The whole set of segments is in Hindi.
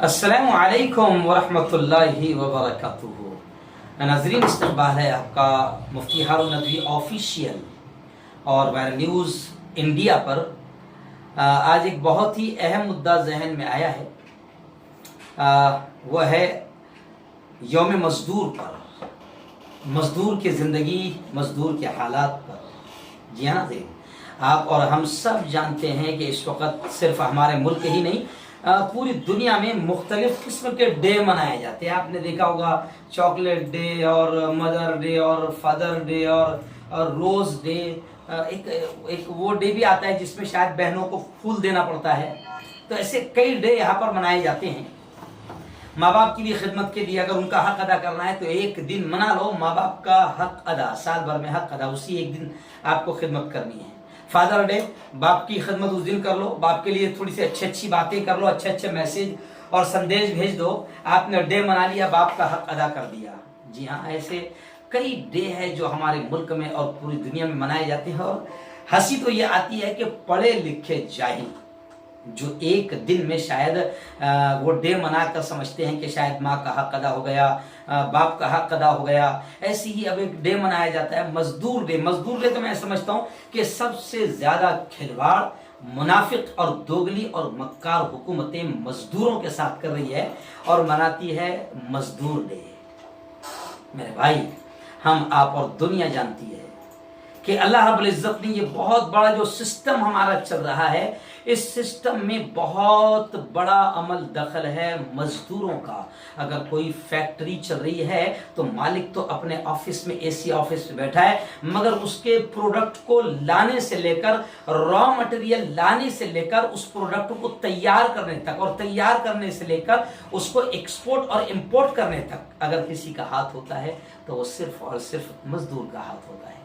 अस्सलामु अलैकुम वरहमतुल्लाहि वबरकातुहू। नाज़रीन, इस्तक़बाल है आपका मुफ्ती हारून नदवी ऑफिशियल और वायरल न्यूज़ इंडिया पर। आज एक बहुत ही अहम मुद्दा जहन में आया है, वह है यौम मज़दूर पर, मज़दूर की ज़िंदगी, मज़दूर के हालात पर। जी हाँ जी, आप और हम सब जानते हैं कि इस वक्त सिर्फ हमारे मुल्क ही नहीं, पूरी दुनिया में मुख्तलिफ किस्म के डे मनाए जाते हैं। आपने देखा होगा चॉकलेट डे और मदर डे और फादर डे और रोज़ डे। एक वो डे भी आता है जिसमें शायद बहनों को फूल देना पड़ता है। तो ऐसे कई डे यहाँ पर मनाए जाते हैं। माँ बाप की भी खिदमत के लिए अगर उनका हक अदा करना है तो एक दिन मना लो, माँ बाप का हक अदा, साल भर में हक अदा, उसी एक दिन आपको खिदमत करनी है। फादर डे, बाप की खिदमत उस दिन कर लो, बाप के लिए थोड़ी सी अच्छी अच्छी बातें कर लो, अच्छे अच्छे मैसेज और संदेश भेज दो, आपने डे मना लिया, बाप का हक अदा कर दिया। जी हाँ, ऐसे कई डे हैं जो हमारे मुल्क में और पूरी दुनिया में मनाए जाते हैं। और हंसी तो ये आती है कि पढ़े लिखे जाहिल जो एक दिन में शायद वो डे मनाकर समझते हैं कि शायद माँ का हक अदा हो गया, बाप का हक अदा हो गया। ऐसे ही अब एक डे मनाया जाता है मजदूर डे। मजदूर डे तो मैं समझता हूँ कि सबसे ज्यादा खिलवाड़ मुनाफिक और दोगली और मक्कार हुकूमतें मजदूरों के साथ कर रही है और मनाती है मजदूर डे। मेरे भाई, हम आप और दुनिया जानती है कि अल्लाह रब्बुल इज्जत ने ये बहुत बड़ा जो सिस्टम हमारा चल रहा है, इस सिस्टम में बहुत बड़ा अमल दखल है मजदूरों का। अगर कोई फैक्ट्री चल रही है तो मालिक तो अपने ऑफिस में, एसी ऑफिस में बैठा है, मगर उसके प्रोडक्ट को लाने से लेकर, रॉ मटेरियल लाने से लेकर, उस प्रोडक्ट को तैयार करने तक, और तैयार करने से लेकर उसको एक्सपोर्ट और इंपोर्ट करने तक अगर किसी का हाथ होता है तो वो सिर्फ और सिर्फ मजदूर का हाथ होता है।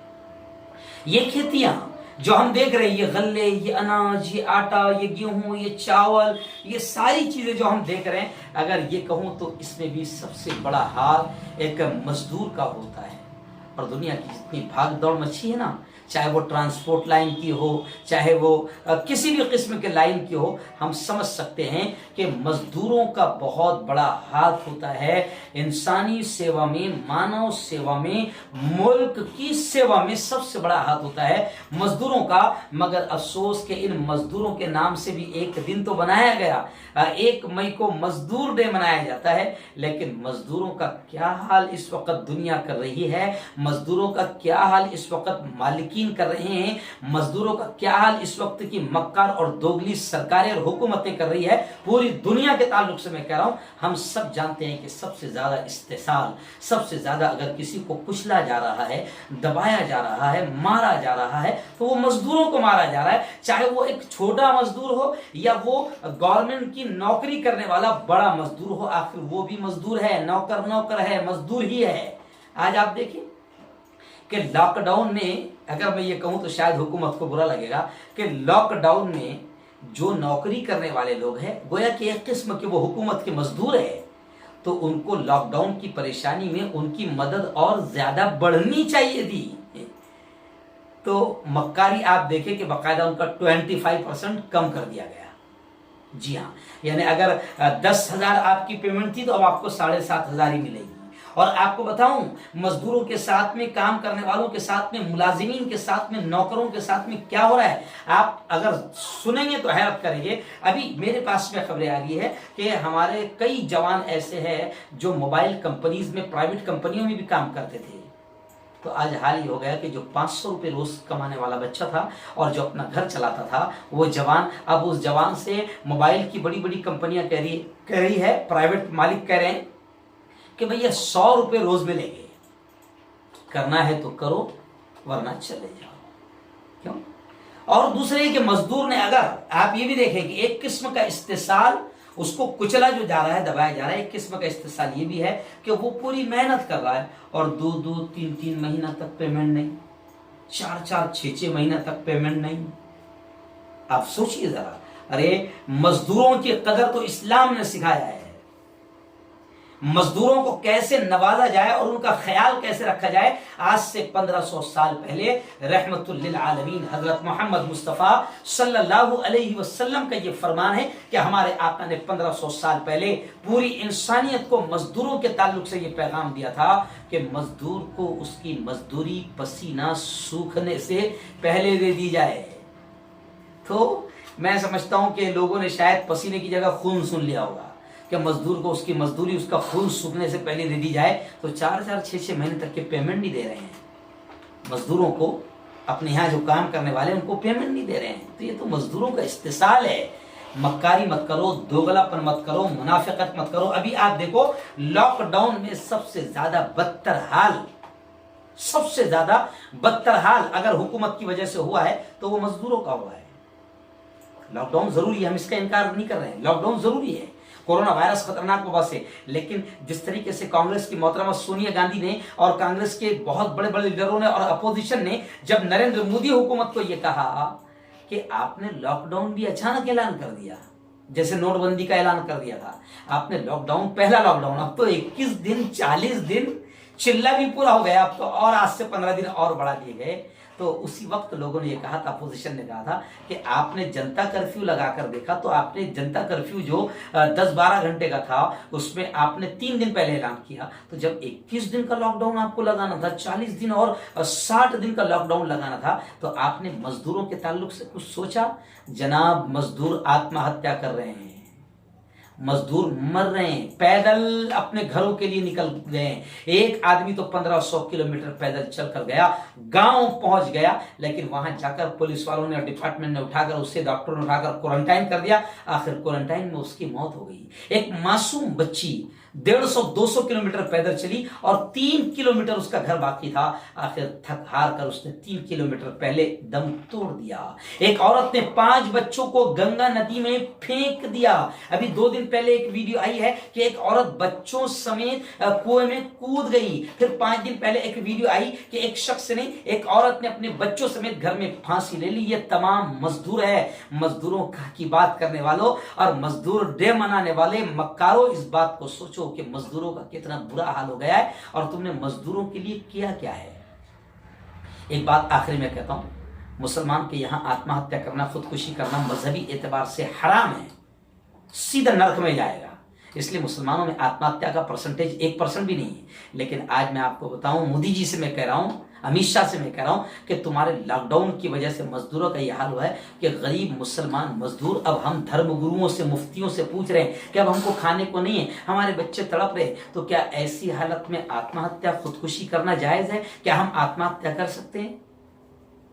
ये खेतियां जो हम देख रहे हैं, ये गल्ले, ये अनाज, ये आटा, ये गेहूं, ये चावल, ये सारी चीजें जो हम देख रहे हैं, अगर ये कहूं तो इसमें भी सबसे बड़ा हाथ एक मजदूर का होता है। और दुनिया की जितनी भाग दौड़ मची है ना, चाहे वो ट्रांसपोर्ट लाइन की हो, चाहे वो किसी भी किस्म के लाइन की हो, हम समझ सकते हैं कि मजदूरों का बहुत बड़ा हाथ होता है इंसानी सेवा में, मानव सेवा में, मुल्क की सेवा में सबसे बड़ा हाथ होता है मजदूरों का। मगर अफसोस के इन मजदूरों के नाम से भी एक दिन तो बनाया गया, 1 मई को मजदूर डे मनाया जाता है, लेकिन मजदूरों का क्या हाल इस वक्त दुनिया कर रही है, मजदूरों का क्या हाल इस वक्त मालिकीन कर रहे हैं, मजदूरों का क्या हाल इस वक्त की मक्कार और दोगली सरकारें और हुकूमतें कर रही है, पूरी दुनिया के ताल्लुक से मैं कह रहा हूं। हम सब जानते हैं कि सबसे ज्यादा इस्तेसाल, सबसे ज्यादा अगर किसी को कुचला जा रहा है, दबाया जा रहा है, मारा जा रहा है, तो वो मजदूरों को मारा जा रहा है। चाहे वो एक छोटा मजदूर हो या वो गवर्नमेंट की नौकरी करने वाला बड़ा मजदूर हो, आखिर वो भी मजदूर है, नौकर है, मजदूर ही है। आज आप देखिए कि लॉकडाउन में, अगर मैं ये कहूं तो शायद हुकूमत को बुरा लगेगा, कि लॉकडाउन में जो नौकरी करने वाले लोग हैं, गोया कि एक किस्म के वो हुकूमत के मजदूर है, तो उनको लॉकडाउन की परेशानी में उनकी मदद और ज्यादा बढ़नी चाहिए थी। तो मक्कारी आप देखें कि बाकायदा उनका 25% कम कर दिया गया। जी हाँ, यानी अगर 10,000 आपकी पेमेंट थी तो अब आपको 7,500 ही मिलेगी। और आपको बताऊं, मजदूरों के साथ में, काम करने वालों के साथ में, मुलाजिमीन के साथ में, नौकरों के साथ में क्या हो रहा है, आप अगर सुनेंगे तो हैरत करेंगे। अभी मेरे पास में खबरें आ रही है कि हमारे कई जवान ऐसे हैं जो मोबाइल कंपनीज में, प्राइवेट कंपनियों में भी काम करते थे। तो आज हाल ही हो गया कि जो 500 रुपये रोज कमाने वाला बच्चा था और जो अपना घर चलाता था, वो जवान, अब उस जवान से मोबाइल की बड़ी बड़ी कंपनियां कह रही है, प्राइवेट मालिक कह रहे हैं कि भैया 100 रुपये रोज मिलेंगे, करना है तो करो वरना चले जाओ। क्यों? और दूसरे कि मजदूर ने, अगर आप ये भी देखें कि एक किस्म का इस्तेसाल, उसको कुचला जो जा रहा है, दबाया जा रहा है, एक किस्म का इस्तेसाल ये भी है कि वो पूरी मेहनत कर रहा है और 2-2, 3-3 महीना तक पेमेंट नहीं, 4-4, 6-6 महीना तक पेमेंट नहीं। आप सोचिए जरा, अरे मजदूरों की कदर तो इस्लाम ने सिखाया है। मजदूरों को कैसे नवाजा जाए और उनका ख्याल कैसे रखा जाए। आज से 1500 साल पहले रहमतुल लिल आलमीन हजरत मोहम्मद मुस्तफ़ा सल्लल्लाहु अलैहि वसल्लम का ये फरमान है कि हमारे आका ने 1500 साल पहले पूरी इंसानियत को मजदूरों के ताल्लुक से ये पैगाम दिया था कि मजदूर को उसकी मजदूरी पसीना सूखने से पहले दे दी जाए। तो मैं समझता हूं कि लोगों ने शायद पसीने की जगह खून सुन लिया होगा कि मजदूर को उसकी मजदूरी उसका खून सूखने से पहले दे दी जाए। तो 4-4 6-6 महीने तक के पेमेंट नहीं दे रहे हैं मजदूरों को, अपने यहाँ जो काम करने वाले उनको पेमेंट नहीं दे रहे हैं। तो ये तो मजदूरों का इस्तेसाल है। मक्कारी मत करो, दोगलापन मत करो, मुनाफिकत मत करो। अभी आप देखो लॉकडाउन में सबसे ज्यादा बदतर हाल अगर हुकूमत की वजह से हुआ है तो वो मजदूरों का हुआ है। लॉकडाउन जरूरी है, हम इसका इनकार नहीं कर रहे हैं, लॉकडाउन जरूरी है। कोरोना वायरस खतरनाक वबा से, लेकिन जिस तरीके से कांग्रेस की मोहतरमा सोनिया गांधी ने और कांग्रेस के बहुत बड़े बड़े लीडरों ने और अपोजिशन ने जब नरेंद्र मोदी हुकूमत को यह कहा कि आपने लॉकडाउन भी अचानक ऐलान कर दिया, जैसे नोटबंदी का ऐलान कर दिया था आपने, लॉकडाउन पहला लॉकडाउन, अब तो 21 दिन 40 दिन चिल्ला भी पूरा हो गया, अब तो और आज से 15 दिन और बढ़ा दिए गए। तो उसी वक्त लोगों ने ये कहा था, अपोजिशन ने कहा था कि आपने जनता कर्फ्यू लगाकर देखा, तो आपने जनता कर्फ्यू जो 10-12 घंटे का था उसमें आपने 3 दिन पहले ऐलान किया। तो जब 21 दिन का लॉकडाउन आपको लगाना था, 40 दिन और 60 दिन का लॉकडाउन लगाना था, तो आपने मजदूरों के ताल्लुक से कुछ सोचा? जनाब, मजदूर आत्महत्या कर रहे हैं, मजदूर मर रहे हैं, पैदल अपने घरों के लिए निकल गए हैं। एक आदमी तो 1500 किलोमीटर पैदल चलकर गया, गांव पहुंच गया, लेकिन वहां जाकर पुलिस वालों ने और डिपार्टमेंट ने उठाकर उससे, डॉक्टरों ने उठाकर क्वारंटाइन कर दिया। आखिर क्वारंटाइन में उसकी मौत हो गई। एक मासूम बच्ची 150-200 किलोमीटर पैदल चली और 3 किलोमीटर उसका घर बाकी था, आखिर थक हार कर उसने 3 किलोमीटर पहले दम तोड़ दिया। एक औरत ने 5 बच्चों को गंगा नदी में फेंक दिया। अभी 2 दिन पहले एक वीडियो आई है कि एक औरत बच्चों समेत कुएं में कूद गई। फिर 5 दिन पहले एक वीडियो आई कि एक शख्स ने, एक औरत ने अपने बच्चों समेत घर में फांसी ले ली। ये तमाम मजदूर है। मजदूरों की बात करने वालों और मजदूर डे मनाने वाले मक्कारों, इस बात को सोचो कि मजदूरों का कितना बुरा हाल हो गया है और तुमने मजदूरों के लिए किया क्या है। एक बात आखिरी में कहता हूं, मुसलमान के यहां आत्महत्या करना, खुदकुशी करना मजहबी एतबार से हराम है, सीधा नरक में जाएगा। इसलिए मुसलमानों में आत्महत्या का परसेंटेज 1% भी नहीं है। लेकिन आज मैं आपको बताऊं, मोदी जी से मैं कह रहा हूं, अमित शाह से मैं कह रहा हूं कि तुम्हारे लॉकडाउन की वजह से मजदूरों का यह हाल हुआ है कि गरीब मुसलमान मजदूर, अब हम धर्म गुरुओं से, मुफ्तियों से पूछ रहे हैं कि अब हमको खाने को नहीं है, हमारे बच्चे तड़प रहे। तो क्या ऐसी हालत में आत्महत्या, खुदकुशी करना जायज है? क्या हम आत्महत्या कर सकते हैं?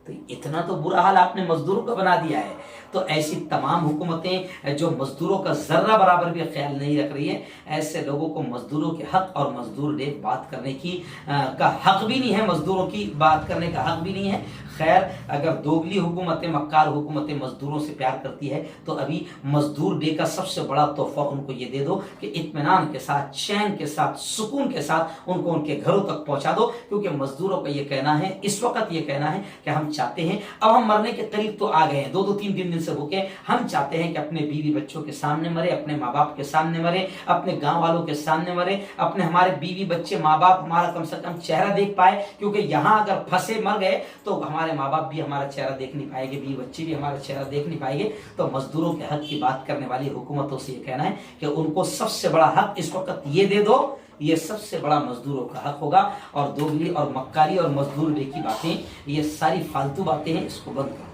तो इतना तो बुरा हाल आपने मजदूरों का बना दिया है। तो ऐसी तमाम हुकूमतें जो मजदूरों का जर्रा बराबर भी ख्याल नहीं रख रही है, ऐसे लोगों को मजदूरों के हक और मजदूर डे बात करने की का हक भी नहीं है, मजदूरों की बात करने का हक भी नहीं है। खैर, अगर दोगली हुकूमतें, मक्कार हुकूमतें मजदूरों से प्यार करती है तो अभी मजदूर डे का सबसे बड़ा तोहफा उनको ये दे दो कि इत्मीनान के साथ, चैन के साथ, सुकून के साथ उनको उनके घरों तक पहुंचा दो। क्योंकि मजदूरों का ये कहना है, इस वक्त ये कहना है कि हम चाहते हैं, अब हम मरने के करीब तो आ गए हैं, 2-3 दिन से होके, हम चाहते हैं कि अपने बीवी बच्चों के सामने मरे, अपने माँ बाप के सामने मरे, अपने गांव वालों के सामने मरे, अपने हमारे बीवी बच्चे माँ बाप हमारा कम से कम चेहरा देख पाए। क्योंकि यहाँ अगर फंसे मर गए तो हमारे माँ बाप भी हमारा चेहरा देख नहीं पाएंगे, बीवी बच्चे भी हमारा चेहरा देख नहीं पाएंगे। तो मजदूरों के हक की बात करने वाली हुकूमतों से ये कहना है कि उनको सबसे बड़ा हक इस वक्त ये दे दो, ये सबसे बड़ा मजदूरों का हक होगा। और दोगली और मक्कारी और मजदूर डे की बातें, ये सारी फालतू बातें हैं, इसको बंद करो।